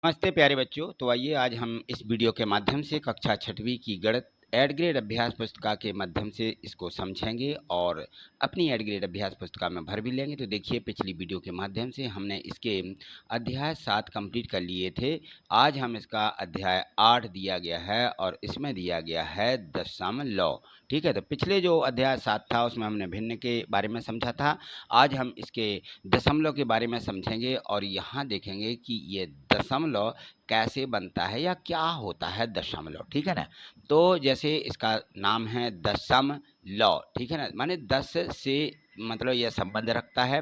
नमस्ते प्यारे बच्चों। तो आइए आज हम इस वीडियो के माध्यम से कक्षा छठवीं की गणित एड ग्रेड अभ्यास पुस्तिका के माध्यम से इसको समझेंगे और अपनी एड ग्रेड अभ्यास पुस्तिका में भर भी लेंगे। तो देखिए, पिछली वीडियो के माध्यम से हमने इसके अध्याय 7 कंप्लीट कर लिए थे। आज हम इसका अध्याय 8 दिया गया है और इसमें दिया गया है दशमलव। ठीक है, तो पिछले जो अध्याय 7 था उसमें हमने भिन्न के बारे में समझा था। आज हम इसके दशमलव के बारे में समझेंगे और यहाँ देखेंगे कि ये दशमलव कैसे बनता है या क्या होता है दशमलव। ठीक है ना। तो जैसे इसका नाम है दशमलव, ठीक है ना, माने 10 से मतलब यह संबंध रखता है।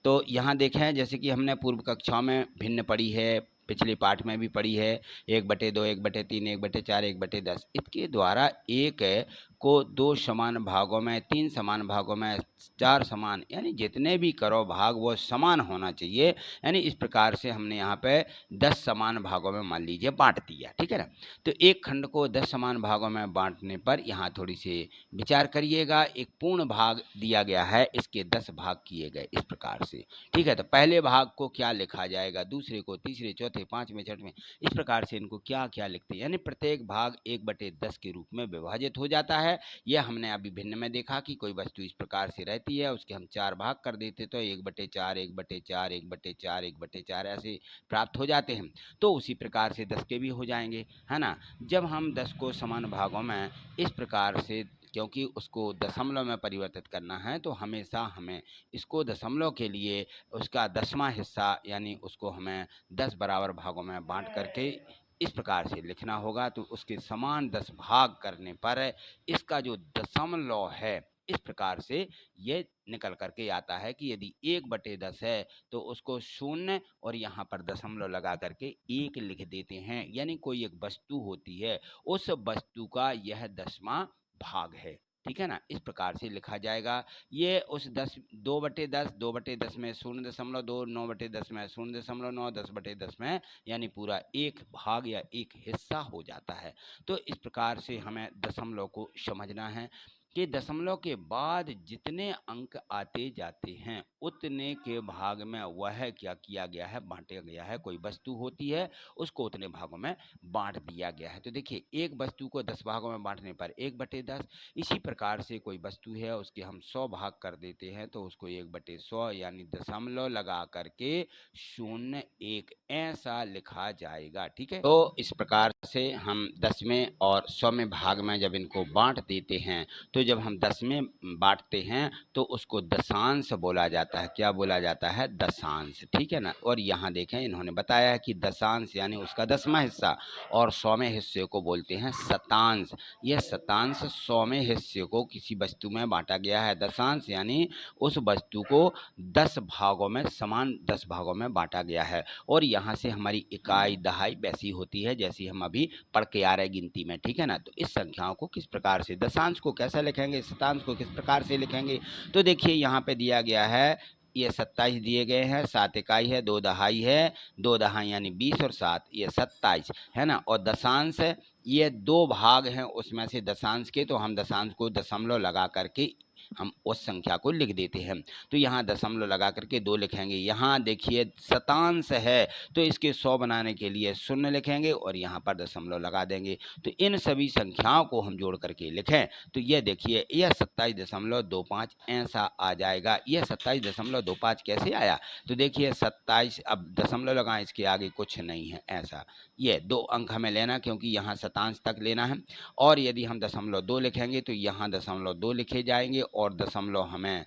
तो यहाँ देखें, जैसे कि हमने पूर्व कक्षाओं में भिन्न पढ़ी है, पिछले पाठ में भी पढ़ी है 1/2, 1/3, 1/4, 1/10। इसके द्वारा एक को 2 समान भागों में, 3 समान भागों में, 4 समान, यानी जितने भी करो भाग वो समान होना चाहिए। यानी इस प्रकार से हमने यहाँ पे 10 समान भागों में मान लीजिए बांट दिया। ठीक है ना। तो एक खंड को 10 समान भागों में बांटने पर यहाँ थोड़ी सी विचार करिएगा। एक पूर्ण भाग दिया गया है, इसके 10 भाग किए गए इस प्रकार से। ठीक है, तो पहले भाग को क्या लिखा जाएगा, दूसरे को, तीसरे, चौथे, पांचवें, छठवें, इस प्रकार से इनको क्या क्या लिखते हैं। यानी प्रत्येक भाग 1/10 के रूप में विभाजित हो जाता है। यह हमने अभी भिन्न में देखा कि कोई वस्तु इस प्रकार से रहती है, उसके हम 4 भाग कर देते तो 1/4, 1/4, 1/4, 1/4 ऐसे प्राप्त हो जाते हैं। तो उसी प्रकार से 10 के भी हो जाएंगे, है ना। जब हम 10 को समान भागों में इस प्रकार से, क्योंकि उसको दशमलव में परिवर्तित करना है, तो हमेशा हमें इसको दशमलव के लिए उसका 10वां हिस्सा यानी उसको हमें 10 बराबर भागों में बांट करके इस प्रकार से लिखना होगा। तो उसके समान 10 भाग करने पर इसका जो दशमलव है इस प्रकार से ये निकल करके आता है कि यदि 1/10 है तो उसको 0 और यहाँ पर दशमलव लगा करके 1 लिख देते हैं। यानी कोई एक वस्तु होती है, उस वस्तु का यह 10वां भाग है। ठीक है ना, इस प्रकार से लिखा जाएगा। ये उस 2/10, 2/10 में 0.2, 9/10 में 0.9, 10/10 में यानी पूरा एक भाग या एक हिस्सा हो जाता है। तो इस प्रकार से हमें दशमलव को समझना है कि दशमलव के बाद जितने अंक आते जाते हैं उतने के भाग में वह क्या किया गया है, बांटा गया है। कोई वस्तु होती है, उसको उतने भागों में बांट दिया गया है। तो देखिए, एक वस्तु को 10 भागों में बांटने पर 1/10। इसी प्रकार से कोई वस्तु है, उसके हम 100 भाग कर देते हैं तो उसको 1/100 यानी दशमलव लगा करके 0, 1 ऐसा लिखा जाएगा। ठीक है, तो इस प्रकार से हम 10वें और 100वें भाग में जब इनको बांट देते हैं, तो जब हम 10 में बांटते हैं तो उसको दशांश बोला जाता है। क्या बोला जाता है? दशांश। ठीक है ना। और यहाँ देखें, इन्होंने बताया है कि दशांश यानी उसका 10वां हिस्सा और 100वें हिस्से को बोलते हैं शतांश। यह शतांश 100वें हिस्से को किसी वस्तु में बांटा गया है। दशांश यानी उस वस्तु को 10 भागों में, समान 10 भागों में बांटा गया है। और यहाँ से हमारी इकाई दहाई वैसी होती है जैसी हम अभी पढ़ के आ रहे गिनती में। ठीक है ना। तो इस संख्याओं को किस प्रकार से, दशांश को कैसे लिखेंगे, शतांश को किस प्रकार से लिखेंगे, तो देखिए यहाँ पे दिया गया है, ये 27 दिए गए हैं, 7 इकाई है, 2 दहाई है, 2 दहाई यानी 20 और 7 ये 27 है ना। और दशांश ये 2 भाग हैं उसमें से दशांश के, तो हम दशांश को दशमलव लगा करके हम उस संख्या को लिख देते हैं। तो यहाँ दशमलव लगा करके 2 लिखेंगे। यहाँ देखिए शतांश है तो इसके 100 बनाने के लिए 0 लिखेंगे और यहाँ पर दशमलव लगा देंगे। तो इन सभी संख्याओं को हम जोड़ करके लिखें तो यह देखिए, यह 27.25 ऐसा आ जाएगा। यह 27.25 कैसे आया, तो देखिए 27, अब दशमलव लगाएं, इसके आगे कुछ नहीं है ऐसा। ये 2 अंक हमें लेना क्योंकि यहाँ शतांश तक लेना है। और यदि हम 0.2 लिखेंगे तो यहाँ 0.2 लिखे जाएंगे और दशमलव हमें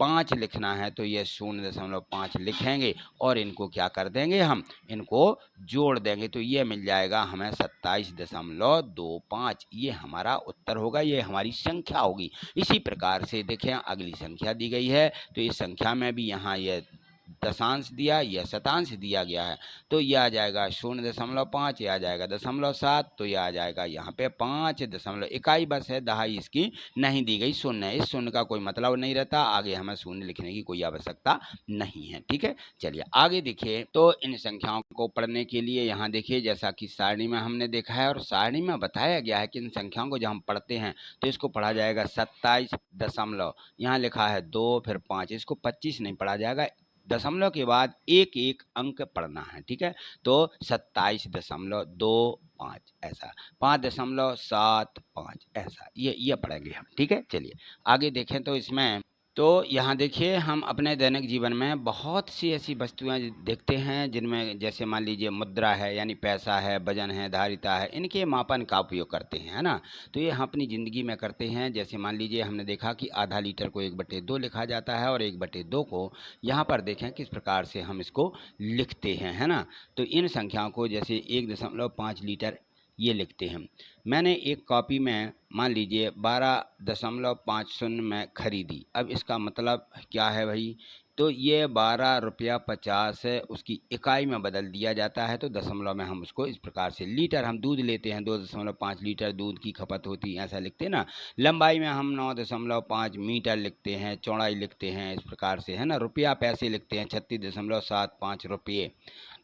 5 लिखना है तो ये 0.5 लिखेंगे और इनको क्या कर देंगे, हम इनको जोड़ देंगे तो ये मिल जाएगा हमें 27.25। ये हमारा उत्तर होगा, ये हमारी संख्या होगी। इसी प्रकार से देखें, अगली संख्या दी गई है तो इस संख्या में भी यहाँ ये दशांश दिया, यह शतांश दिया गया है तो यह आ जाएगा 0.5, यह आ जाएगा 0.7, तो यह आ जाएगा यहाँ पे 5 दशमलव इकाई बस है, दहाई इसकी नहीं दी गई, 0 है। इस 0 का कोई मतलब नहीं रहता, आगे हमें 0 लिखने की कोई आवश्यकता नहीं है। ठीक है, चलिए आगे देखिए। तो इन संख्याओं को पढ़ने के लिए यहाँ देखिए, जैसा कि सारणी में हमने देखा है और सारणी में बताया गया है कि इन संख्याओं को जब हम पढ़ते हैं तो इसको पढ़ा जाएगा 27 दशमलव, यहाँ लिखा है 2 फिर 5, इसको 25 नहीं पढ़ा जाएगा, दशमलव के बाद एक एक अंक पढ़ना है, ठीक है। तो 27.25 ऐसा, 5.75 ऐसा, ये पढ़ेंगे हम, ठीक है। चलिए आगे देखें तो इसमें तो यहाँ देखिए हम अपने दैनिक जीवन में बहुत सी ऐसी वस्तुएं देखते हैं जिनमें जैसे मान लीजिए मुद्रा है यानी पैसा है, वजन है, धारिता है, इनके मापन का उपयोग करते हैं, है ना। तो ये हम अपनी ज़िंदगी में करते हैं। जैसे मान लीजिए हमने देखा कि आधा लीटर को 1/2 लिखा जाता है और 1/2 को यहाँ पर देखें किस प्रकार से हम इसको लिखते हैं, है ना। तो इन संख्याओं को जैसे 1.5 लीटर ये लिखते हैं। मैंने एक कॉपी में मान लीजिए 12.50 में ख़रीदी। अब इसका मतलब क्या है भाई, तो ये 12 रुपया 50 है, उसकी इकाई में बदल दिया जाता है। तो दशमलव में हम उसको इस प्रकार से, लीटर हम दूध लेते हैं 2.5 लीटर दूध की खपत होती है, ऐसा लिखते हैं ना। लंबाई में हम 9.5 मीटर लिखते हैं, चौड़ाई लिखते हैं इस प्रकार से, है ना। रुपया पैसे लिखते हैं 36.75 रुपये,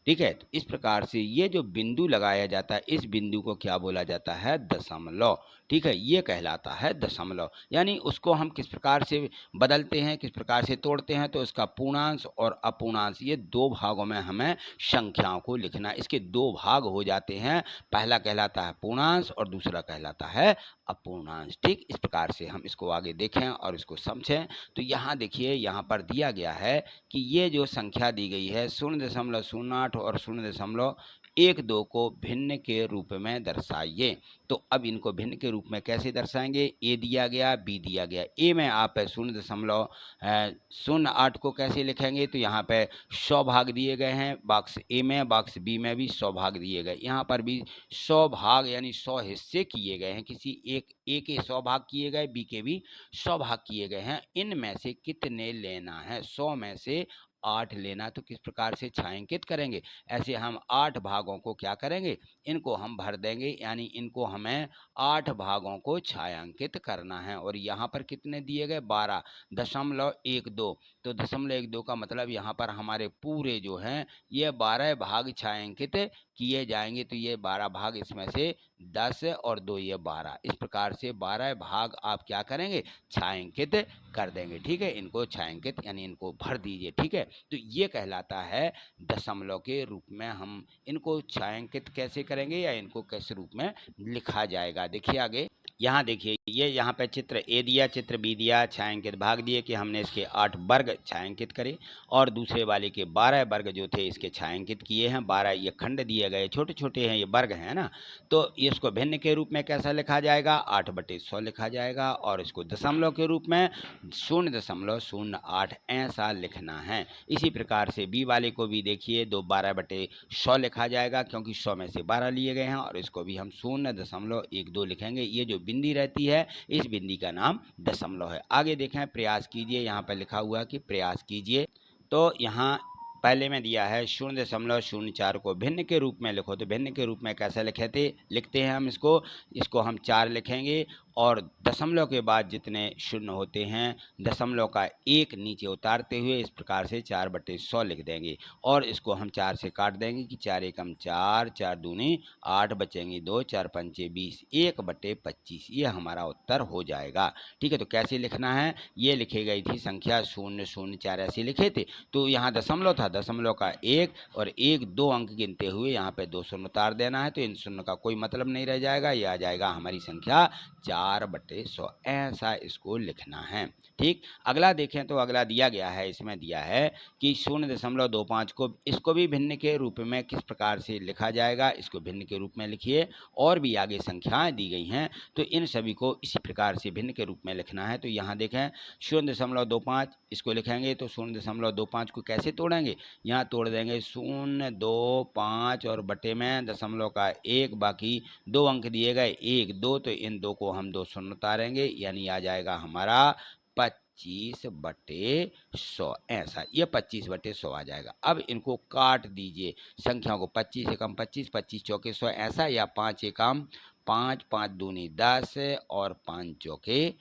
ठीक है। तो इस प्रकार से ये जो बिंदु लगाया जाता है, इस बिंदु को क्या बोला जाता है, दशमलव, ठीक है। ये कहलाता है दशमलव। यानी उसको हम किस प्रकार से बदलते हैं, किस प्रकार से तोड़ते हैं, तो इसका पूर्णांश और अपूर्णांश ये दो भागों में हमें संख्याओं को लिखना है। इसके दो भाग हो जाते हैं, पहला कहलाता है पूर्णांश और दूसरा कहलाता है अपूर्णांश, ठीक। इस प्रकार से हम इसको आगे देखें और इसको समझें। तो यहाँ देखिए, यहाँ पर दिया गया है कि ये जो संख्या दी गई है 0.08 और 0.12 को भिन्न के रूप में दर्शाइए। तो अब इनको भिन्न के रूप में कैसे दर्शाएंगे, ए दिया गया, बी दिया गया। ए में आप 0.08 को कैसे लिखेंगे, तो यहाँ पे 100 भाग दिए गए हैं बॉक्स ए में, बॉक्स बी में भी 100 भाग दिए गए, यहाँ पर भी 100 भाग यानी 100 हिस्से किए गए हैं। किसी एक ए के 100 भाग किए गए, बी के भी 100 भाग किए गए हैं। इनमें से कितने लेना है, 100 में से 8 लेना। तो किस प्रकार से छायांकित करेंगे, ऐसे हम 8 भागों को क्या करेंगे, इनको हम भर देंगे, यानी इनको हमें 8 भागों को छायांकित करना है। और यहाँ पर कितने दिए गए, 12.12। तो 0.12 का मतलब यहाँ पर हमारे पूरे जो हैं ये 12 भाग छायांकित किए जाएंगे। तो ये 12 भाग, इसमें से 10 और 2 ये 12, इस प्रकार से 12 भाग आप क्या करेंगे, छायांकित कर देंगे, ठीक है। इनको छायांकित यानी इनको भर दीजिए, ठीक है। तो ये कहलाता है दशमलव के रूप में। हम इनको छायांकित कैसे करेंगे या इनको कैसे रूप में लिखा जाएगा, देखिए आगे। यहाँ देखिए, ये यहाँ पे चित्र ए दिया, चित्र बी दिया, छायांकित भाग दिए कि हमने इसके 8 वर्ग छायांकित करे और दूसरे वाले के 12 वर्ग जो थे इसके छायांकित किए हैं। 12 ये खंड दिए गए, छोटे छोटे हैं, ये वर्ग हैं ना। तो इसको भिन्न के रूप में कैसा लिखा जाएगा, 8/100 लिखा जाएगा। और इसको दशमलव के रूप में 0.08 ऐसा लिखना है। इसी प्रकार से बी वाले को भी देखिए, 12/100 लिखा जाएगा, क्योंकि 100 में से 12 लिए गए हैं। और इसको भी हम 0.12 लिखेंगे। ये जो बिंदी रहती है, इस बिंदी का नाम दशमलव है। आगे देखें, प्रयास कीजिए, यहाँ पर लिखा हुआ है कि प्रयास कीजिए। तो यहाँ पहले में दिया है 0.04 को भिन्न के रूप में लिखो। तो भिन्न के रूप में कैसे लिखते हैं हम इसको हम 4 लिखेंगे और दशमलव के बाद जितने शून्य होते हैं, दशमलव का एक नीचे उतारते हुए इस प्रकार से 4/100 लिख देंगे। और इसको हम 4 से काट देंगे कि 4 एकम 4, 4 दूनी 8, बचेंगे 2, 4 पंचे 20, 1/25 ये हमारा उत्तर हो जाएगा, ठीक है। तो कैसे लिखना है, ये लिखी गई थी संख्या 004 ऐसे लिखे थे। तो यहाँ दशमलव था, दशमलव का 1 और 1-2 अंक गिनते हुए यहाँ पे 2 शून्य उतार देना है। तो इन शून्य का कोई मतलब नहीं रह जाएगा, ये आ जाएगा हमारी संख्या 4/100, ऐसा इसको लिखना है, ठीक। अगला देखें तो अगला दिया गया है, इसमें दिया है कि 0.25 को, इसको भी भिन्न के रूप में किस प्रकार से लिखा जाएगा, इसको भिन्न के रूप में लिखिए। और भी आगे संख्याएं दी गई हैं, तो इन सभी को इसी प्रकार से भिन्न के रूप में लिखना है। तो यहाँ देखें 0.25 इसको लिखेंगे, तो 0.25 को कैसे तोड़ेंगे, यहाँ तोड़ देंगे 0, 2, 5 और बटे में दशमलव का 1, बाकी 2 अंक दिए गए 1, 2, तो इन 2 को हम 2 शून्य उतारेंगे, यानी आ जाएगा हमारा 25/100 ऐसा, ये 25/100 आ जाएगा। अब इनको काट दीजिए, संख्या को 25 एकम 25, 25 चौके 100 ऐसा, या 5 एकम 5, 5 दूनी 10 और 5 चौके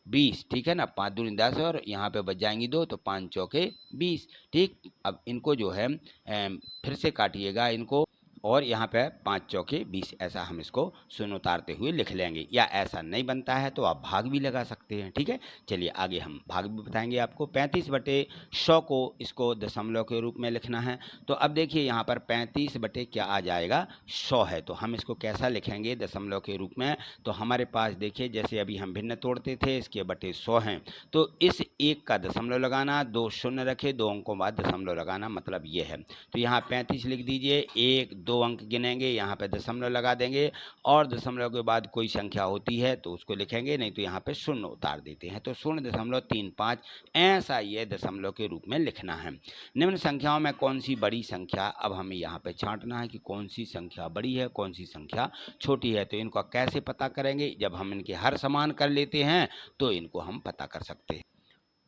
20, ठीक है ना। 5 दूनी 10 और यहाँ पे बच जाएंगी 2, तो 5 चौके 20, ठीक। अब इनको जो है फिर से काटिएगा इनको, और यहाँ पे 5 चौके 20, ऐसा हम इसको शून्य उतारते हुए लिख लेंगे। या ऐसा नहीं बनता है तो आप भाग भी लगा सकते हैं, ठीक है। चलिए आगे हम भाग भी बताएंगे आपको। 35/100 को इसको दशमलव के रूप में लिखना है। तो अब देखिए यहाँ पर 35 बटे क्या आ जाएगा, 100 है। तो हम इसको कैसा लिखेंगे दशमलव के रूप में। तो हमारे पास देखिए जैसे अभी हम भिन्न तोड़ते थे, इसके बटे 100 हैं, तो इस एक का दशमलव लगाना, 2 शून्य रखे, 2 अंकों बाद दशमलव लगाना, मतलब ये है। तो यहाँ 35 लिख दीजिए, 1 2 अंक गिनेंगे, यहाँ पे दशमलव लगा देंगे, और दशमलव के बाद कोई संख्या होती है तो उसको लिखेंगे, नहीं तो यहाँ पे शून्य उतार देते हैं। तो 0.35 ऐसा ये दशमलव के रूप में लिखना है। निम्न संख्याओं में कौन सी बड़ी संख्या, अब हमें यहाँ पे छांटना है कि कौन सी संख्या बड़ी है, कौन सी संख्या छोटी है। तो इनको कैसे पता करेंगे, जब हम इनके हर समान कर लेते हैं तो इनको हम पता कर सकते हैं।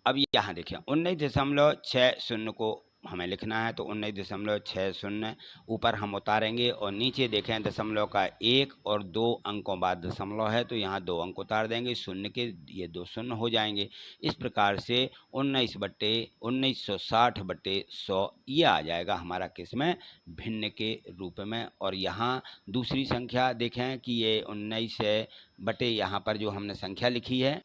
अब यहाँ देखें 19.60 को हमें लिखना है, तो 19.60 ऊपर हम उतारेंगे, और नीचे देखें दशमलव का 1 और 2 अंकों बाद दशमलव है, तो यहाँ 2 अंक उतार देंगे, शून्य के ये 2 शून्य हो जाएंगे। इस प्रकार से 1960/100 ये आ जाएगा हमारा किस में, भिन्न के रूप में। और यहाँ दूसरी संख्या देखें कि ये 19 बटे यहाँ पर जो हमने संख्या लिखी है,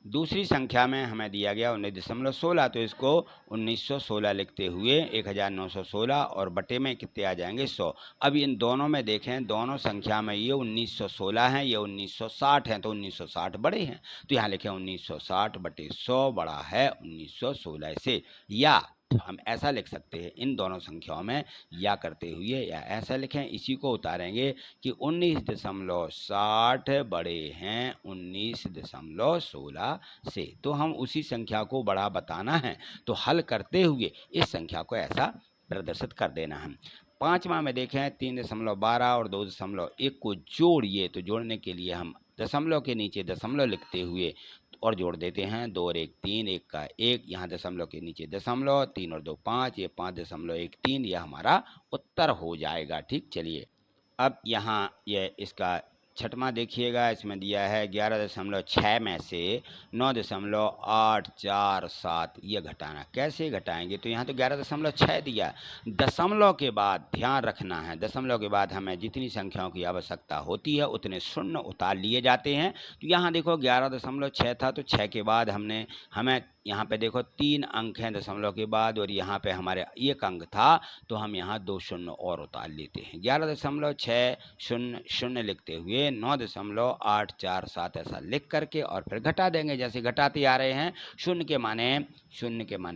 दूसरी संख्या में हमें दिया गया 19.16, तो इसको 1916 लिखते हुए 1916, और बटे में कितने आ जाएंगे, 100। अब इन दोनों में देखें, दोनों संख्या में ये 1916 हैं, ये 1960 हैं, तो 1960 बड़े हैं, तो यहाँ लिखें 1960/100 बड़ा है 1916 से। या हम ऐसा लिख सकते हैं इन दोनों संख्याओं में या करते हुए, या ऐसा लिखें, इसी को उतारेंगे कि 19.60 बड़े हैं 19.16 से। तो हम उसी संख्या को बड़ा बताना है, तो हल करते हुए इस संख्या को ऐसा प्रदर्शित कर देना है। पाँचवा में देखें 3.12 और 2.1 को जोड़िए, तो जोड़ने के लिए हम दशमलव के नीचे दशमलव लिखते हुए और जोड़ देते हैं, 2 और 1 3, 1 का 1, यहाँ दशमलव के नीचे दशमलव, 3 और 2 5, ये 5.13, यह हमारा उत्तर हो जाएगा, ठीक। चलिए अब यहाँ ये इसका छठवां देखिएगा, इसमें दिया है 11.6 में से 9.847 ये घटाना। कैसे घटाएंगे, तो यहाँ तो 11.6 दिया, दशमलव के बाद ध्यान रखना है, दशमलव के बाद हमें जितनी संख्याओं की आवश्यकता होती है उतने शून्य उतार लिए जाते हैं। तो यहाँ देखो 11.6 था, तो 6 के बाद हमें यहाँ पे देखो 3 अंक हैं दशमलव के बाद, और यहाँ पे हमारे 1 अंक था, तो हम यहाँ 2 शून्य और उतार लेते हैं। 11.600 लिखते हुए 9.847 ऐसा लिख करके और फिर घटा देंगे, जैसे घटाते आ रहे हैं। शून्य के माने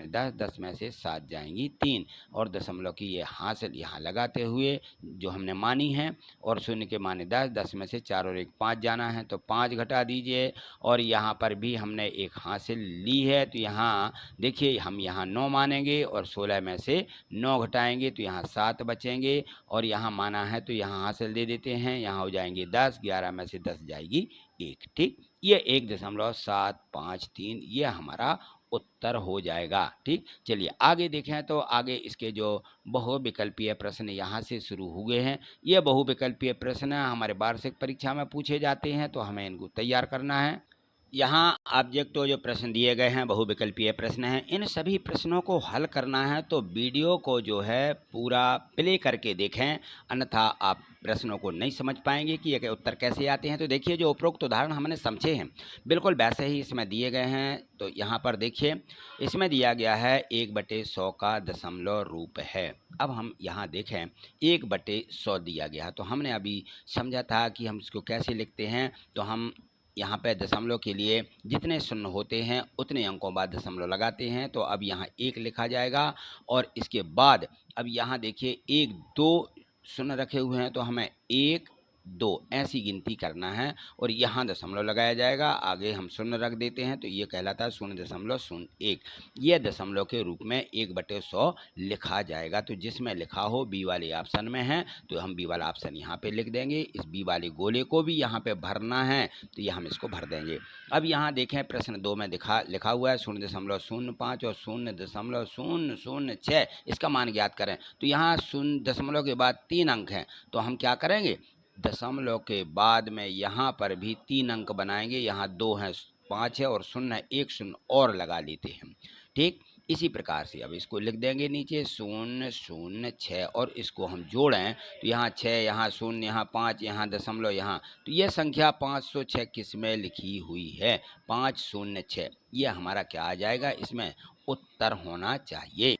10, 10 में से 7 जाएंगी 3, और दशमलव की ये हासिल यहाँ लगाते हुए जो हमने मानी है, और शून्य के माने 10, 10 में से 4 और 1 5 जाना है, तो 5 घटा दीजिए, और यहाँ पर भी हमने एक हासिल ली है, तो यहाँ देखिए हम यहाँ 9 मानेंगे, और 16 में से 9 घटाएंगे तो यहाँ 7 बचेंगे, और यहाँ माना है तो यहाँ हासिल दे देते हैं, यहाँ हो जाएंगे 10, 11 में से 10 जाएगी 1, ठीक। ये 1.753 ये हमारा उत्तर हो जाएगा, ठीक। चलिए आगे देखें, तो आगे इसके जो बहुविकल्पीय प्रश्न यहाँ से शुरू हुए हैं, ये बहुविकल्पीय प्रश्न हमारे वार्षिक परीक्षा में पूछे जाते हैं, तो हमें इनको तैयार करना है। यहाँ ऑब्जेक्ट जो प्रश्न दिए गए हैं बहुविकल्पीय प्रश्न हैं, इन सभी प्रश्नों को हल करना है, तो वीडियो को जो है पूरा प्ले करके देखें, अन्यथा आप प्रश्नों को नहीं समझ पाएंगे कि ये उत्तर कैसे आते हैं। तो देखिए जो उपरोक्त उदाहरण हमने समझे हैं बिल्कुल वैसे ही इसमें दिए गए हैं। तो यहाँ पर देखिए इसमें दिया गया है 1/100 का दशमलव रूप है। अब हम यहाँ देखें 1/100 दिया गया है, तो हमने अभी समझा था कि हम इसको कैसे लिखते हैं। तो हम यहाँ पे दशमलव के लिए जितने शून्य होते हैं उतने अंकों बाद दशमलव लगाते हैं, तो अब यहाँ 1 लिखा जाएगा, और इसके बाद अब यहाँ देखिए 1 2 शून्य रखे हुए हैं, तो हमें 1 2 ऐसी गिनती करना है, और यहाँ दशमलव लगाया जाएगा, आगे हम शून्य रख देते हैं, तो ये कहलाता है 0.01। ये दशमलव के रूप में 1/100 लिखा जाएगा। तो जिसमें लिखा हो बी वाले ऑप्शन में है, तो हम बी वाला ऑप्शन यहाँ पे लिख देंगे। इस बी वाले गोले को भी यहाँ पे भरना है, तो ये हम इसको भर देंगे। अब यहाँ देखें प्रश्न 2 में लिखा हुआ है 0.05 और 0.006, इसका मान ज्ञात करें। तो यहाँ दशमलव के बाद 3 अंक हैं, तो हम क्या करेंगे, दशमलव के बाद में यहाँ पर भी 3 अंक बनाएंगे, यहाँ 2 हैं 5 है और 0 है, 1 शून्य और लगा लेते हैं, ठीक। इसी प्रकार से अब इसको लिख देंगे नीचे 006 और इसको हम जोड़ें तो यहाँ 6, यहाँ 0, यहाँ 5, यहाँ दशमलव, यहाँ तो यह संख्या 506 किस में लिखी हुई है? 506 ये हमारा क्या आ जाएगा? इसमें उत्तर होना चाहिए।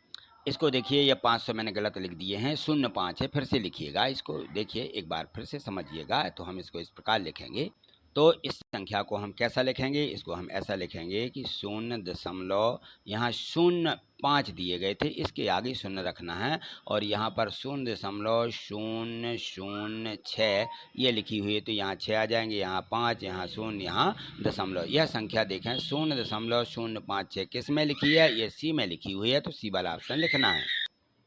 इसको देखिए, ये 500 मैंने गलत लिख दिए हैं, 05 है, फिर से लिखिएगा। इसको देखिए एक बार फिर से समझिएगा। तो हम इसको इस प्रकार लिखेंगे। तो इस संख्या को हम कैसा लिखेंगे? इसको हम ऐसा लिखेंगे कि 0 यहाँ 05 दिए गए थे, इसके आगे 0 रखना है और यहाँ पर 0.006 ये लिखी हुई है तो यहाँ 6 आ जाएंगे, यहाँ 5, यहाँ 0, यहाँ दशमलव। यह संख्या देखें 0.056 किस में लिखी है? ये सी में लिखी हुई है, तो सी वाला ऑप्शन लिखना है।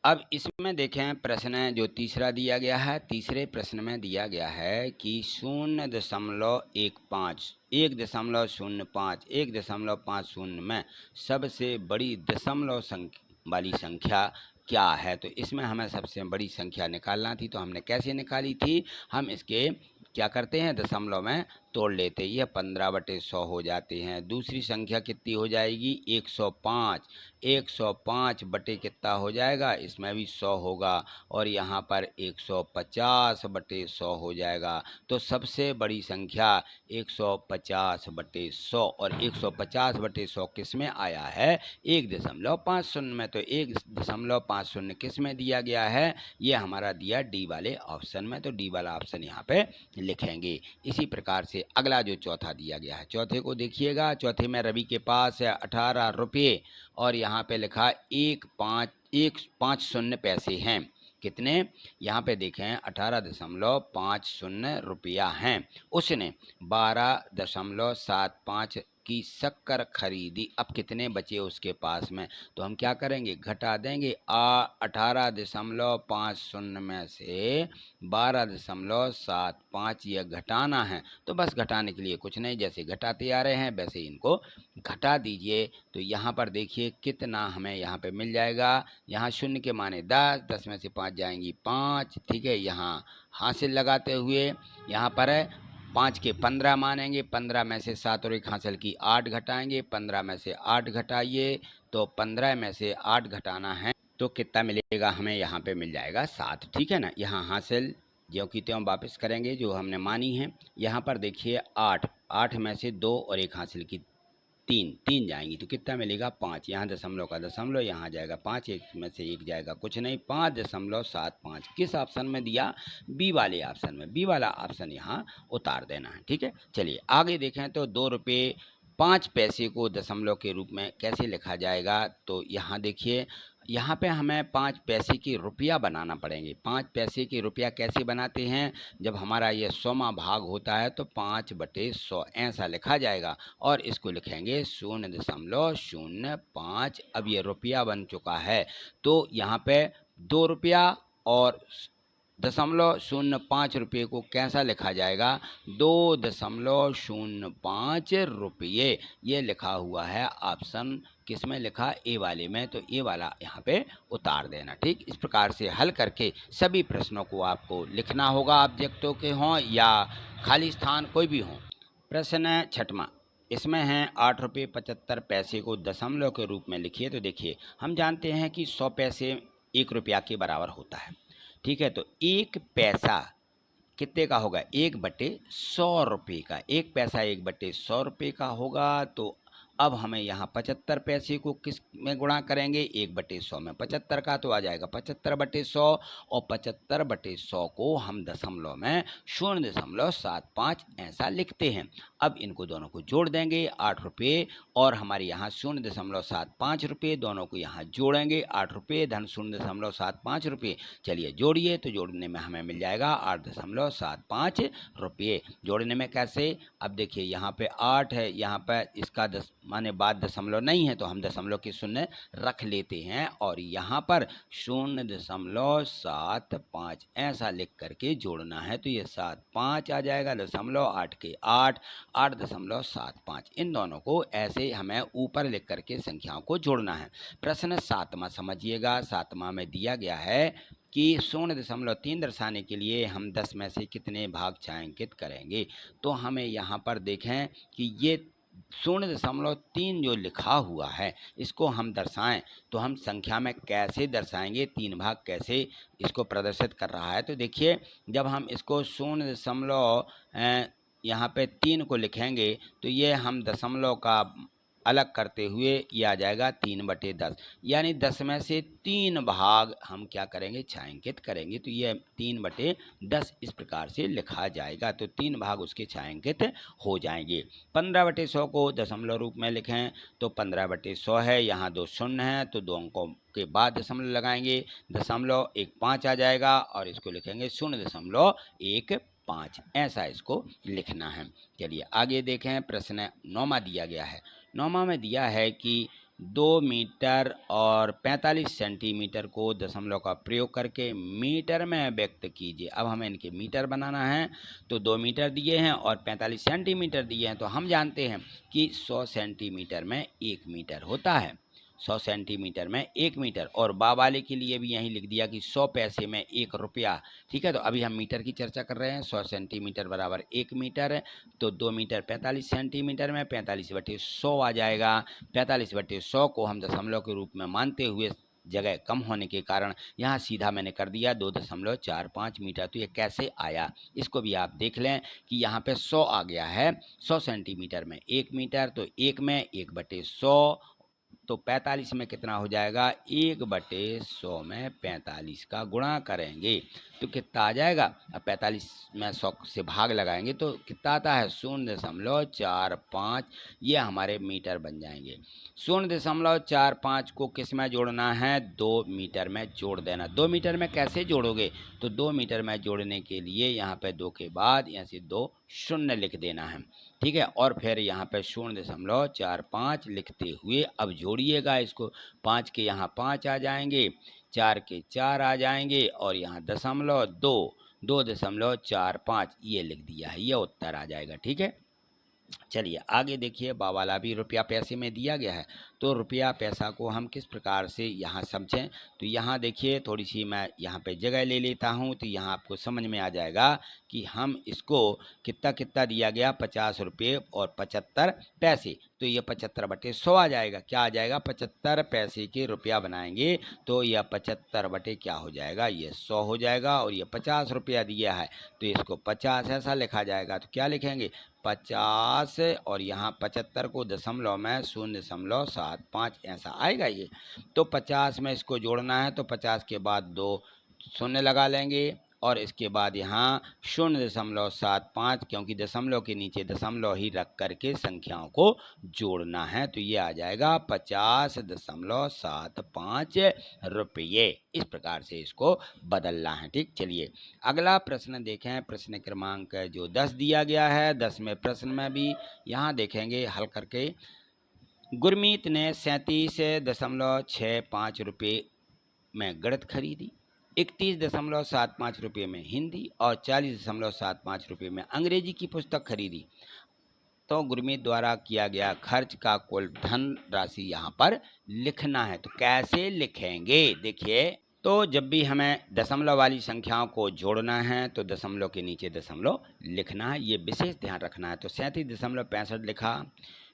अब इसमें देखें प्रश्न जो तीसरा दिया गया है, तीसरे प्रश्न में दिया गया है कि 0.15 1.05 में सबसे बड़ी दशमलव वाली संख्या क्या है? तो इसमें हमें सबसे बड़ी संख्या निकालना थी, तो हमने कैसे निकाली थी? हम इसके क्या करते हैं? दशमलव में तोड़ लेते, यह 15/100 हो जाते हैं। दूसरी संख्या कितनी हो जाएगी? 105 105 कितना हो जाएगा? इसमें भी 100 होगा और यहाँ पर 150/100 हो जाएगा। तो सबसे बड़ी संख्या 150/100 और 150/100 किस में आया है? 1.50 में। तो 1.50 किस में दिया गया है? ये हमारा दिया डी वाले ऑप्शन में, तो डी वाला ऑप्शन यहाँ पे लिखेंगे। इसी प्रकार से अगला जो चौथा दिया गया है, चौथे को देखिएगा। चौथे में रवि के पास है 18 रुपये और यहाँ पे लिखा 1.50 पैसे हैं। कितने? यहाँ पे देखें 18.50 रुपया हैं। उसने 12.75 की शक्कर खरीदी। अब कितने बचे उसके पास में? तो हम क्या करेंगे? घटा देंगे। 18.50 में से 12.75 यह घटाना है, तो बस घटाने के लिए कुछ नहीं, जैसे घटाते आ रहे हैं वैसे इनको घटा दीजिए। तो यहाँ पर देखिए कितना हमें यहाँ पे मिल जाएगा। यहाँ 0 के माने 10, 10 में से 5 जाएंगी 5, ठीक है। यहाँ हासिल लगाते हुए यहाँ पर 5 के 15 मानेंगे, 15 में से 7 और 1 हासिल की 8 घटाएंगे, 15 में से 8 घटाइए तो 15 में से 8 घटाना है तो कितना मिलेगा हमें? यहाँ पे मिल जाएगा 7, ठीक है ना। यहाँ हासिल ज्यों की त्यों वापस करेंगे जो हमने मानी है। यहाँ पर देखिए 8 में से 2 और 1 हासिल की 3 जाएंगी तो कितना मिलेगा? 5। यहाँ दशमलव का दशमलव, यहाँ जाएगा 5, 1 में से 1 जाएगा कुछ नहीं, 5.75। किस ऑप्शन में दिया? बी वाले ऑप्शन में। बी वाला ऑप्शन यहाँ उतार देना है, ठीक है। चलिए आगे देखें तो 2 रुपये 5 पैसे को दशमलव के रूप में कैसे लिखा जाएगा? तो यहाँ देखिए, यहाँ पे हमें 5 पैसे की रुपया बनाना पड़ेंगे। 5 पैसे की रुपया कैसे बनाते हैं? जब हमारा ये 100वां भाग होता है तो 5/100 ऐसा लिखा जाएगा और इसको लिखेंगे 0.05। अब ये रुपया बन चुका है, तो यहाँ पे 2 रुपया और 0.05 रुपये को कैसा लिखा जाएगा? 2.05 रुपये। ये लिखा हुआ है ऑप्शन किस में लिखा? ए वाले में, तो ए वाला यहाँ पे उतार देना, ठीक। इस प्रकार से हल करके सभी प्रश्नों को आपको लिखना होगा, ऑब्जेक्टों के हों या खाली स्थान कोई भी हों। प्रश्न 6वां, इसमें है 8 रुपये 75 पैसे को दशमलव के रूप में लिखिए। तो देखिए हम जानते हैं कि 100 पैसे 1 रुपया के बराबर होता है, ठीक है। तो 1 पैसा कितने का होगा? 1/100 रुपये का। 1 पैसा 1/100 रुपये का होगा। तो अब हमें यहाँ 75 पैसे को किस में गुणा करेंगे? 1/100 में। 75 का तो आ जाएगा 75/100 और 75/100 को हम दशमलव में 0.75 ऐसा लिखते हैं। अब इनको दोनों को जोड़ देंगे, 8 रुपये और हमारे यहाँ 0.75 रुपये, दोनों को यहाँ जोड़ेंगे। 8 रुपये धन 0.75 रुपये। चलिए जोड़िए, तो जोड़ने में हमें मिल जाएगा 8.75 रुपये। जोड़ने में कैसे? अब देखिए यहाँ पे 8 है, यहाँ पर इसका माने बाद दशमलव नहीं है तो हम दशमलव के शून्य रख लेते हैं और यहाँ पर 0.75 ऐसा लिख करके जोड़ना है। तो ये 75 आ जाएगा, दशमलव 8 के 8, 8.75। इन दोनों को ऐसे हमें ऊपर लिख करके संख्याओं को जोड़ना है। प्रश्न 7वां समझिएगा। 7वां में दिया गया है कि 0.3 दर्शाने के लिए हम 10 में से कितने भाग छायांकित करेंगे? तो हमें यहाँ पर देखें कि ये 0.3 जो लिखा हुआ है इसको हम दर्शाएं तो हम संख्या में कैसे दर्शाएंगे, 3 भाग कैसे इसको प्रदर्शित कर रहा है। तो देखिए जब हम इसको 0 यहाँ पे 3 को लिखेंगे तो ये हम दशमलव का अलग करते हुए ये आ जाएगा 3/10, यानी 10 में से 3 भाग हम क्या करेंगे, छायांकित करेंगे। तो ये 3/10 इस प्रकार से लिखा जाएगा। तो 3 भाग उसके छायांकित हो जाएंगे। 15/100 को दशमलव रूप में लिखें तो 15/100 है, यहाँ 2 शून्य है तो 2 अंकों के बाद दशमलव लगाएंगे, 0.15 आ जाएगा और इसको लिखेंगे 0.15, ऐसा इसको लिखना है। चलिए आगे देखें, प्रश्न 9वां दिया गया है। 9वां में दिया है कि 2 मीटर और 45 सेंटीमीटर को दशमलव का प्रयोग करके मीटर में व्यक्त कीजिए। अब हमें इनके मीटर बनाना है तो 2 मीटर दिए हैं और 45 सेंटीमीटर दिए हैं। तो हम जानते हैं कि 100 सेंटीमीटर में 1 मीटर होता है, 100 सेंटीमीटर में 1 मीटर, और बा वाले के लिए भी यहीं लिख दिया कि 100 पैसे में 1 रुपया। ठीक है, तो अभी हम मीटर की चर्चा कर रहे हैं। 100 सेंटीमीटर बराबर 1 मीटर, तो 2 मीटर 45 सेंटीमीटर में 45/100 आ जाएगा। 45/100 को हम दशमलव के रूप में मानते हुए जगह कम होने के कारण यहाँ सीधा मैंने कर दिया 2.45 मीटर। तो ये कैसे आया इसको भी आप देख लें कि यहाँ पे 100 आ गया है, 100 सेंटीमीटर में 1 मीटर, तो 1 में 1/100, तो 45 में कितना हो जाएगा, 1/100 में 45 का गुणा करेंगे तो कितना आ जाएगा। अब 45 में 100 से भाग लगाएंगे तो कितना आता है, 0.45, ये हमारे मीटर बन जाएंगे। 0.45 को किस में जोड़ना है, 2 मीटर में जोड़ देना। 2 मीटर में कैसे जोड़ोगे, तो 2 मीटर में जोड़ने के लिए यहाँ पे 2 के बाद यहाँ से 2 शून्य लिख देना है। ठीक है, और फिर यहाँ पे 0.45 लिखते हुए अब जोड़िएगा इसको। 5 के यहाँ 5 आ जाएंगे, 4 के 4 आ जाएंगे और यहाँ 2.45 ये लिख दिया है, ये उत्तर आ जाएगा। ठीक है, चलिए आगे देखिए, बावाला भी रुपया पैसे में दिया गया है। तो रुपया पैसा को हम किस प्रकार से यहाँ समझें, तो यहाँ देखिए थोड़ी सी मैं यहाँ पे जगह ले लेता हूँ तो यहाँ आपको समझ में आ जाएगा कि हम इसको कितना कितना दिया गया, 50 रुपये और 75 पैसे। तो ये 75/100 आ जाएगा। क्या आ जाएगा, 75 पैसे के रुपया बनाएंगे तो यह 75 बटे क्या हो जाएगा, ये 100 हो जाएगा। और ये 50 रुपया दिया है तो इसको 50 ऐसा लिखा जाएगा। तो क्या लिखेंगे, 50, और यहाँ 75 को दशमलव में 0.75 ऐसा आएगा ये। तो 50 में इसको जोड़ना है तो 50 के बाद 2 शून्य लगा लेंगे और इसके बाद यहाँ 0.75, क्योंकि दशमलव के नीचे दशमलव ही रख करके संख्याओं को जोड़ना है। तो ये आ जाएगा 50.75 रुपये। इस प्रकार से इसको बदलना है। ठीक, चलिए अगला प्रश्न देखें। प्रश्न क्रमांक जो 10 दिया गया है, 10वें प्रश्न में भी यहाँ देखेंगे हल करके। गुरमीत ने 37.65 रुपये में गणित खरीदी, 31.75 रुपये में हिंदी और 40.75 रुपये में अंग्रेजी की पुस्तक खरीदी। तो गुरमीत द्वारा किया गया खर्च का कुल धन राशि यहाँ पर लिखना है। तो कैसे लिखेंगे, देखिए तो जब भी हमें दशमलव वाली संख्याओं को जोड़ना है तो दशमलव के नीचे दशमलव लिखना है, ये विशेष ध्यान रखना है। तो 37.65 लिखा,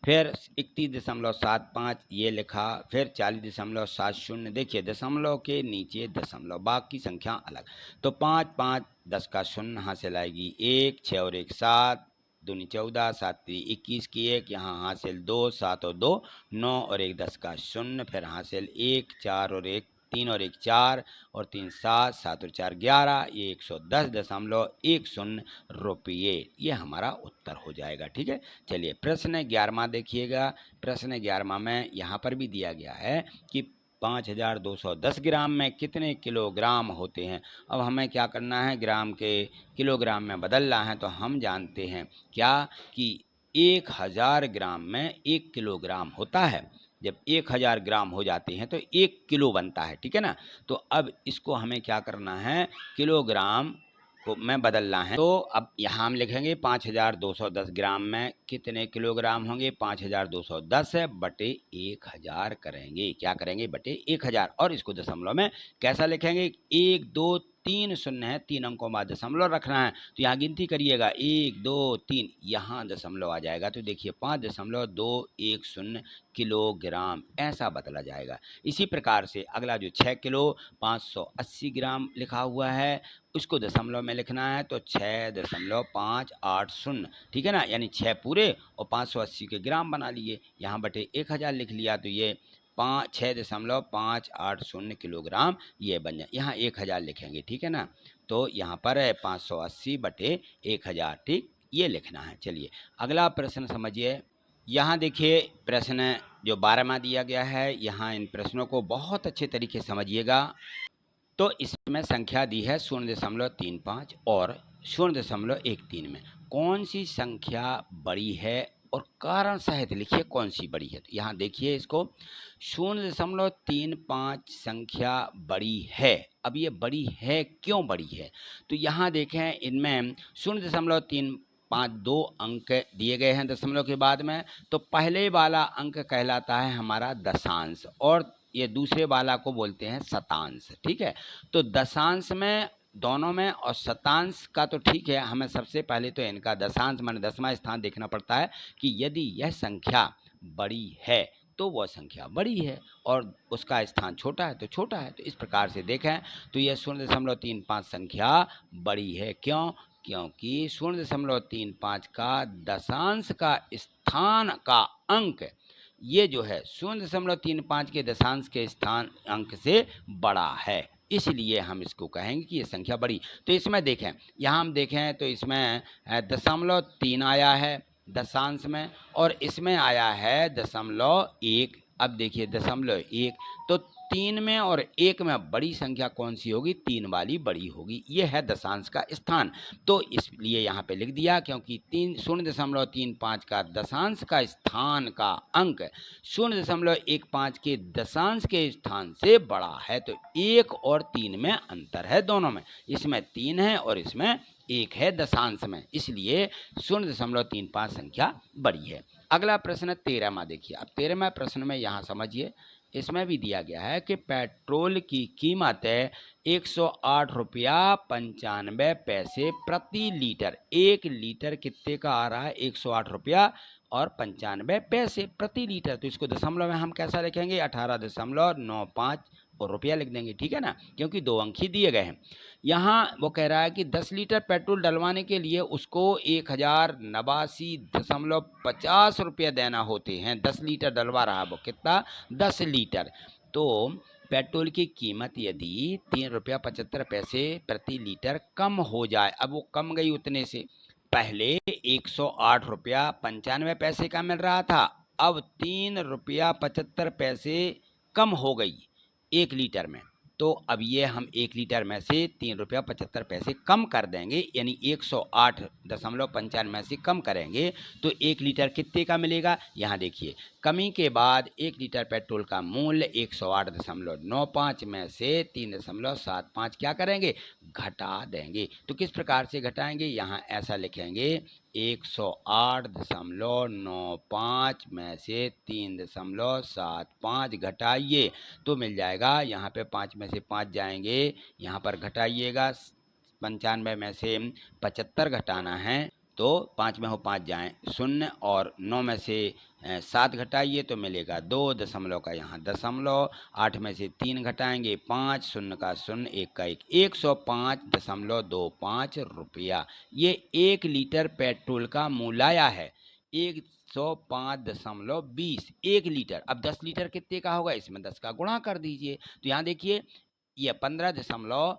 फिर 31.75 ये लिखा, फिर 40.70। देखिए दशमलव के नीचे दशमलव, बाकी संख्या अलग। तो 5 5 10 का शून्य हासिल आएगी 1, 6 और 1 7, 2 14, 7 3 21 की 1, यहाँ हासिल 2, 7 और 2 9 और 1 10 का शून्य, फिर हासिल 1, 4 और 1 3 और 1 4 और 3 7, 7 और 4 11, ये 110.10 रुपये, ये हमारा उत्तर हो जाएगा। ठीक है, चलिए प्रश्न 11वां देखिएगा। प्रश्न 11वां में यहाँ पर भी दिया गया है कि 5210 ग्राम में कितने किलोग्राम होते हैं। अब हमें क्या करना है, ग्राम के किलोग्राम में बदलना है। तो हम जानते हैं क्या कि 1000 ग्राम में 1 किलोग्राम होता है। जब 1000 ग्राम हो जाते हैं तो 1 किलो बनता है। ठीक है ना, तो अब इसको हमें क्या करना है, किलोग्राम को में बदलना है। तो अब यहाँ हम लिखेंगे 5210 ग्राम में कितने किलोग्राम होंगे, 5210 बटे 1000 करेंगे। क्या करेंगे, बटे 1000, और इसको दशमलव में कैसा लिखेंगे, 1 2 3 शून्य है, 3 अंकों में दशमलव रखना है, तो यहाँ गिनती करिएगा 1 2 3, यहाँ दशमलव आ जाएगा। तो देखिए 5.210 किलोग्राम ऐसा बदला जाएगा। इसी प्रकार से अगला जो 6 किलो 580 ग्राम लिखा हुआ है, उसको दशमलव में लिखना है, तो 6.580, ठीक है ना, यानी 6 पूरे और 580 के ग्राम बना लिए, यहाँ बटे 1000 लिख लिया, तो ये 6.580 किलोग्राम ये बन जाए। यहाँ 1000 लिखेंगे, ठीक है ना, तो यहाँ पर है 580 बटे 1000, ठीक, ये लिखना है। चलिए अगला प्रश्न समझिए। यहाँ देखिए प्रश्न जो 12वां दिया गया है, यहाँ इन प्रश्नों को बहुत अच्छे तरीके से समझिएगा। तो इसमें संख्या दी है 0.35 और 0.13 में कौन सी संख्या बड़ी है और कारण सहित लिखिए कौन सी बड़ी है। तो यहाँ देखिए इसको 0.35 संख्या बड़ी है। अब ये बड़ी है, क्यों बड़ी है, तो यहाँ देखें इनमें 0.35 दो अंक दिए गए हैं दशमलव के बाद में, तो पहले वाला अंक कहलाता है हमारा दशांश और ये दूसरे वाला को बोलते हैं शतांश, ठीक है। तो दशांश में दोनों में और शतांश का तो ठीक है, हमें सबसे पहले तो इनका दशांश माने 10वां स्थान देखना पड़ता है कि यदि यह संख्या बड़ी है तो वह संख्या बड़ी है और उसका स्थान छोटा है तो छोटा है। तो इस प्रकार से देखें तो यह 0.35 संख्या बड़ी है। क्यों? क्योंकि 0.35 का दशांश का स्थान का अंक ये जो है 0.35 के दशांश के स्थान अंक से बड़ा है, इसलिए हम इसको कहेंगे कि ये संख्या बड़ी। तो इसमें देखें, यहाँ हम देखें तो इसमें 0.3 आया है दशांश में और इसमें आया है 0.1। अब देखिए 0.1, तो 3 में और 1 में बड़ी संख्या कौन सी होगी? 3 वाली बड़ी होगी। ये है दशांश का स्थान, तो इसलिए यहाँ पे लिख दिया क्योंकि 0.35 का दशांश का स्थान का अंक 0.15 के दशांश के स्थान से बड़ा है। तो 1 और 3 में अंतर है दोनों में, इसमें 3 है और इसमें 1 है दशांश में, इसलिए 0.35 संख्या बड़ी है। अगला प्रश्न 13वां देखिए। अब 13वें प्रश्न में यहाँ समझिए, इसमें भी दिया गया है कि पेट्रोल की कीमत है 108 रुपया 95 पैसे प्रति लीटर। 1 लीटर कितने का आ रहा है? 108 रुपया और 95 पैसे प्रति लीटर। तो इसको दशमलव में हम कैसा लिखेंगे? 18.95 और रुपया लिख देंगे, ठीक है ना, क्योंकि 2 अंक ही दिए गए हैं। यहाँ वो कह रहा है कि 10 लीटर पेट्रोल डलवाने के लिए उसको 1089.50 रुपये देना होते हैं। 10 लीटर डलवा रहा है वो, कितना? 10 लीटर। तो पेट्रोल की कीमत यदि 3 रुपया 75 पैसे प्रति लीटर कम हो जाए, अब वो कम गई उतने से, पहले 108 रुपया 95 पैसे का मिल रहा था, अब 3 रुपया 75 पैसे कम हो गई 1 लीटर में। तो अब ये हम 1 लीटर में से 3 रुपया 75 पैसे कम कर देंगे, यानी 108.95 में से कम करेंगे तो 1 लीटर कितने का मिलेगा? यहाँ देखिए, कमी के बाद 1 लीटर पेट्रोल का मूल्य 108.95 में से 3.75 क्या करेंगे? घटा देंगे। तो किस प्रकार से घटाएंगे? यहाँ ऐसा लिखेंगे, 108.95 में से 3.75 घटाइए तो मिल जाएगा, यहाँ पे 5 में से 5 जाएंगे, यहाँ पर घटाइएगा, 95 में से 75 घटाना है तो 5 में हो 5 जाएँ 0 और 9 में से 7 घटाइए तो मिलेगा 2 दशमलव का यहाँ दशमलव, 8 में से 3 घटाएंगे 5, 0 का 0, 1 का 1, 105.25 रुपया ये 1 लीटर पेट्रोल का मूल्य आया है। 105.20 1 लीटर। अब 10 लीटर कितने का होगा? इसमें 10 का गुणा कर दीजिए, तो यहाँ देखिए ये 15 दशमलव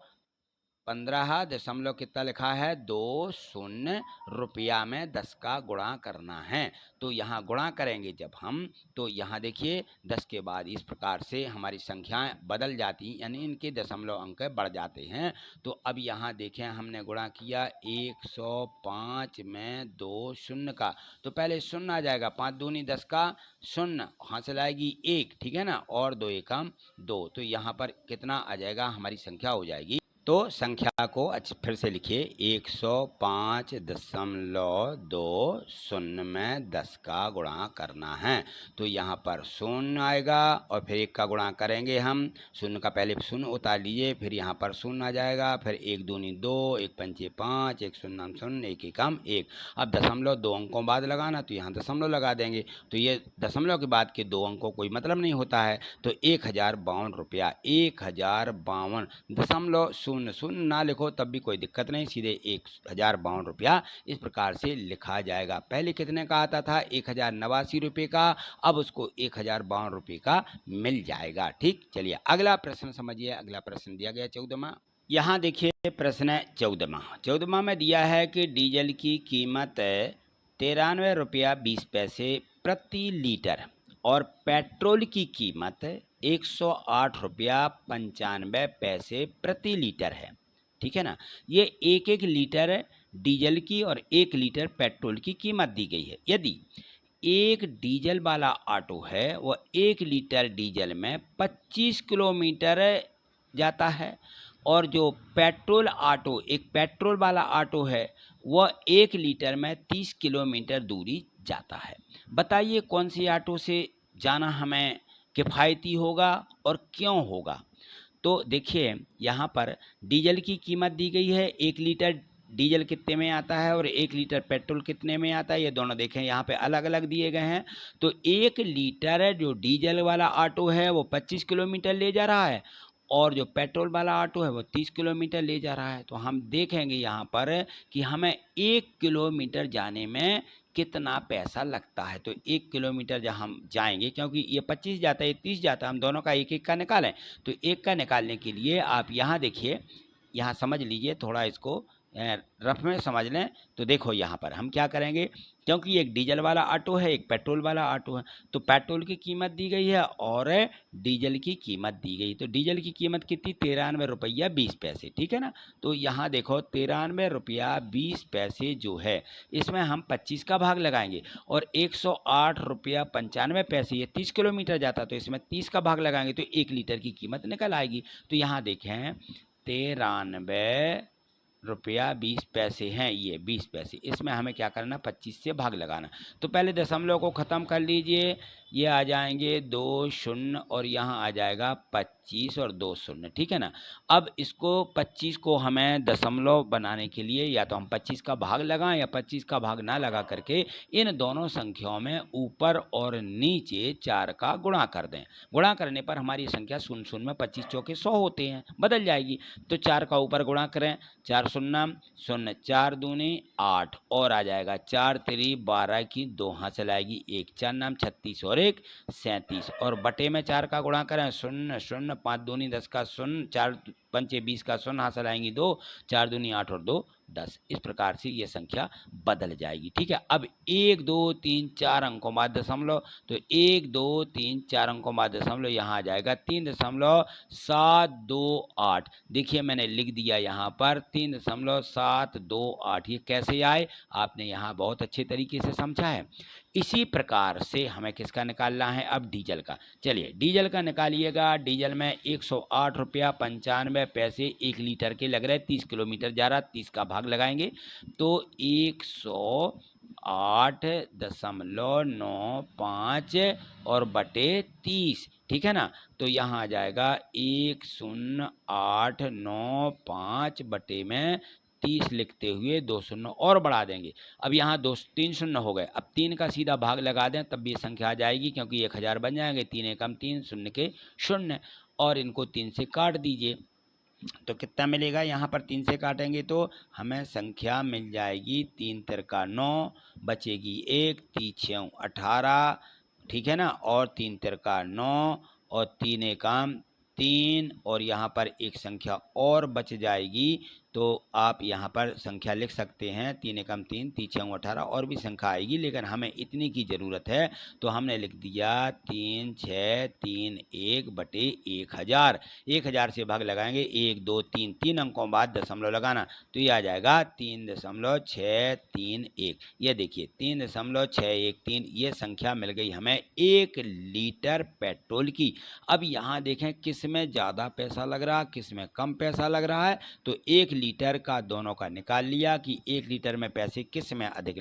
कितना लिखा है? 20 रुपया में 10 का गुणा करना है। तो यहाँ गुणा करेंगे जब हम, तो यहाँ देखिए 10 के बाद इस प्रकार से हमारी संख्याएं बदल जाती, यानी इनके दशमलव अंक बढ़ जाते हैं। तो अब यहाँ देखें हमने गुणा किया 105 में 2 शून्य का, तो पहले शून्य आ जाएगा, 5 दूनी 10 का 0, हासिल आएगी 1, ठीक है ना, और 2 एकम 2, तो यहाँ पर कितना आ जाएगा? हमारी संख्या हो जाएगी तो संख्या को फिर से लिखिए 105.20 में 10 का गुणा करना है। तो यहाँ पर शून्य आएगा और फिर 1 का गुणा करेंगे हम। शून्य का पहले शून्य उतार लीजिए, फिर यहाँ पर शून्य आ जाएगा, फिर 1 दूनी 2, 1 पंचे 5, 1 शून्य शून्य, 1 एकम 1। अब दशमलव 2 अंकों बाद लगाना, तो यहाँ दशमलव लगा देंगे। तो ये दशमलव के बाद के 2 अंकों कोई मतलब नहीं होता है। तो 1052 रुपया, 1052.00 ना लिखो तब भी कोई दिक्कत नहीं, सीधे 1052 रुपया इस प्रकार से लिखा जाएगा। पहले कितने का आता था? 1089 रुपये का, अब उसको 1052 रुपये का मिल जाएगा। ठीक, चलिए अगला प्रश्न समझिए। अगला प्रश्न दिया गया 14वां। यहाँ देखिए प्रश्न 14वां में दिया है कि डीजल की कीमत 93 रुपया 20 पैसे प्रति लीटर और पेट्रोल की कीमत 108 रुपया 95 पैसे प्रति लीटर है। ठीक है ना, ये एक एक लीटर डीजल की और 1 लीटर पेट्रोल की कीमत दी गई है। यदि एक डीजल वाला ऑटो है वह 1 लीटर डीजल में 25 किलोमीटर जाता है और जो पेट्रोल ऑटो, एक पेट्रोल वाला ऑटो है, वह 1 लीटर में 30 किलोमीटर दूरी जाता है। बताइए कौन सी ऑटो से जाना हमें किफ़ायती होगा और क्यों होगा? तो देखिए यहाँ पर डीजल की कीमत दी गई है, 1 लीटर डीजल कितने में आता है और 1 लीटर पेट्रोल कितने में आता है, ये दोनों देखें यहाँ पे अलग अलग दिए गए हैं। तो 1 लीटर जो डीजल वाला ऑटो है वो 25 किलोमीटर ले जा रहा है और जो पेट्रोल वाला ऑटो है वो 30 किलोमीटर ले जा रहा है। तो हम देखेंगे यहाँ पर कि हमें 1 किलोमीटर जाने में कितना पैसा लगता है। तो 1 किलोमीटर जब हम जाएंगे, क्योंकि ये 25 जाता है ये 30 जाता है, हम दोनों का एक एक का निकालें। तो एक का निकालने के लिए आप यहाँ देखिए, यहाँ समझ लीजिए, थोड़ा इसको रफ में समझ लें। तो देखो यहाँ पर हम क्या करेंगे, क्योंकि एक डीजल वाला ऑटो है एक पेट्रोल वाला ऑटो है, तो पेट्रोल की कीमत दी गई है और डीजल की कीमत दी गई। तो डीजल की कीमत कितनी? 93 रुपया 20 पैसे। ठीक है ना, तो यहाँ देखो 93 रुपया 20 पैसे जो है, इसमें हम 25 का भाग लगाएंगे और 108 रुपया 95 पैसे, ये 30 किलोमीटर जाता, तो इसमें 30 का भाग लगाएंगे तो 1 लीटर की कीमत निकल आएगी। तो यहाँ देखें 93 रुपया 20 पैसे हैं, ये 20 पैसे, इसमें हमें क्या करना? 25 से भाग लगाना। तो पहले दशमलव को ख़त्म कर लीजिए, ये आ जाएंगे 2 शून्य और यहाँ आ जाएगा 25 और 2 शून्य। ठीक है ना, अब इसको 25 को हमें दशमलव बनाने के लिए या तो हम 25 का भाग लगाएं या 25 का भाग ना लगा करके इन दोनों संख्याओं में ऊपर और नीचे 4 का गुणा कर दें। गुणा करने पर हमारी संख्या शून्य शून्य में 25 चौके 100 होते हैं, बदल जाएगी। तो 4 का ऊपर गुणा करें, 4 शून्य शून्य, 4 दूनी 8 और आ जाएगा 4 तिरी 12 की 2 हासिल आएगी 1, 4 नाम 36 और 1 37 और बटे में 4 का गुणा करें, शून्य शून्य, 5 दूनी 10 का शून्य, 4 पंचे 20 का शून्य हासिल आएंगी 2, 4 दूनी 8 और 2 10। इस प्रकार से ये संख्या बदल जाएगी। ठीक है, अब 1 2 3 4 अंकों बाद दशमलव, तो 1 2 3 4 अंकों बाद दशमलव, यहाँ आ जाएगा 3.728। देखिए मैंने लिख दिया यहाँ पर 3.728। ये कैसे आए आपने यहाँ बहुत अच्छे तरीके से समझा है। इसी प्रकार से हमें किसका निकालना है? अब डीजल का। चलिए डीजल का निकालिएगा। डीजल में 108 रुपया 95 पैसे 1 लीटर के लग रहे, 30 किलोमीटर जा रहा, 30 का भाग लगाएंगे तो 108.95 और बटे 30। ठीक है ना, तो यहाँ आ जाएगा 10895 बटे में 30 लिखते हुए 2 शून्य और बढ़ा देंगे। अब यहाँ 3 शून्य हो गए, अब 3 का सीधा भाग लगा दें तब भी संख्या आ जाएगी, क्योंकि 1000 बन जाएंगे। 3 एकम 3, शून्य के शून्य और इनको 3 से काट दीजिए तो कितना मिलेगा? यहाँ पर 3 से काटेंगे तो हमें संख्या मिल जाएगी 3 तिरका 9, बचेगी 1, 3 6 18। ठीक है ना, और 3 तिरका 9 और 3 एकम 3 और यहाँ पर एक संख्या और बच जाएगी तो आप यहाँ पर संख्या लिख सकते हैं, 3 एकम 3, 3 छंग 18 और भी संख्या आएगी, लेकिन हमें इतनी की ज़रूरत है तो हमने लिख दिया 3 6 3 1 बटे 1000। 1000 से भाग लगाएंगे 1 2 3, 3 अंकों बाद दशमलव लगाना तो ये आ जाएगा 3.631। ये देखिए 3.613 ये संख्या मिल गई हमें 1 लीटर पेट्रोल की। अब यहाँ देखें किस में ज़्यादा पैसा लग रहा, किस में कम पैसा लग रहा है, तो 1 लीटर का दोनों का निकाल लिया कि 1 लीटर में पैसे किस में अधिक